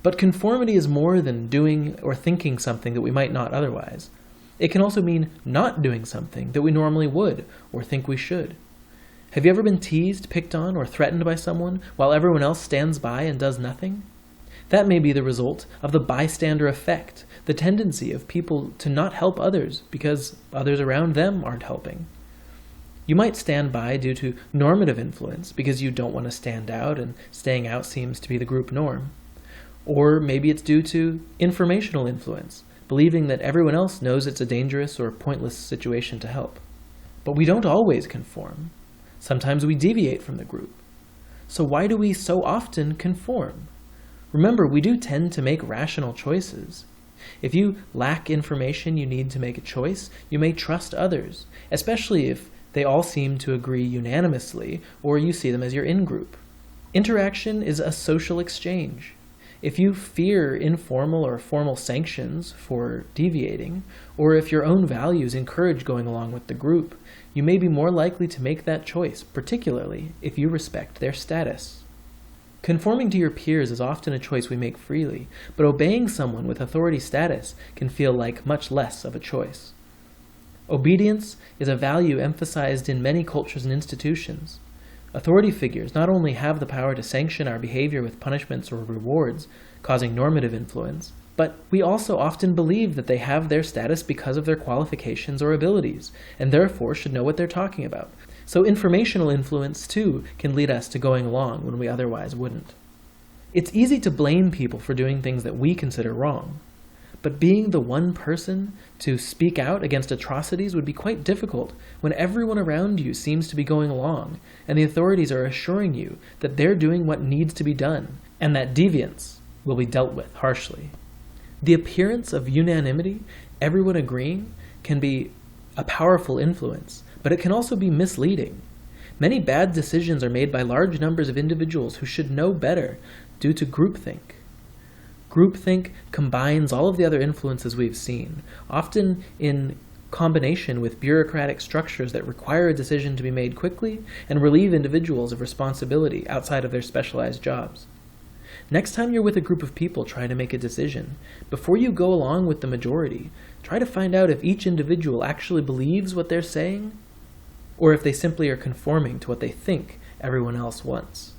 But conformity is more than doing or thinking something that we might not otherwise. It can also mean not doing something that we normally would or think we should. Have you ever been teased, picked on, or threatened by someone while everyone else stands by and does nothing? That may be the result of the bystander effect, the tendency of people to not help others because others around them aren't helping. You might stand by due to normative influence because you don't want to stand out and staying out seems to be the group norm. Or maybe it's due to informational influence, believing that everyone else knows it's a dangerous or pointless situation to help. But we don't always conform. Sometimes we deviate from the group. So why do we so often conform? Remember, we do tend to make rational choices. If you lack information you need to make a choice, you may trust others, especially if they all seem to agree unanimously or you see them as your in-group. Interaction is a social exchange. If you fear informal or formal sanctions for deviating, or if your own values encourage going along with the group, you may be more likely to make that choice, particularly if you respect their status. Conforming to your peers is often a choice we make freely, but obeying someone with authority status can feel like much less of a choice. Obedience is a value emphasized in many cultures and institutions. Authority figures not only have the power to sanction our behavior with punishments or rewards, causing normative influence, but we also often believe that they have their status because of their qualifications or abilities, and therefore should know what they're talking about. So informational influence, too, can lead us to going along when we otherwise wouldn't. It's easy to blame people for doing things that we consider wrong, but being the one person to speak out against atrocities would be quite difficult when everyone around you seems to be going along, and the authorities are assuring you that they're doing what needs to be done, and that deviance will be dealt with harshly. The appearance of unanimity, everyone agreeing, can be a powerful influence, but it can also be misleading. Many bad decisions are made by large numbers of individuals who should know better due to groupthink. Groupthink combines all of the other influences we've seen, often in combination with bureaucratic structures that require a decision to be made quickly and relieve individuals of responsibility outside of their specialized jobs. Next time you're with a group of people trying to make a decision, before you go along with the majority, try to find out if each individual actually believes what they're saying, or if they simply are conforming to what they think everyone else wants.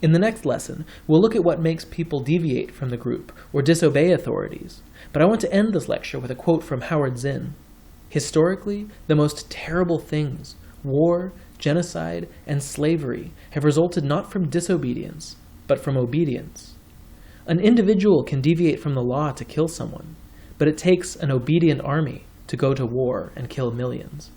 In the next lesson, we'll look at what makes people deviate from the group or disobey authorities, but I want to end this lecture with a quote from Howard Zinn. Historically, the most terrible things, war, genocide, and slavery, have resulted not from disobedience, but from obedience. An individual can deviate from the law to kill someone, but it takes an obedient army to go to war and kill millions.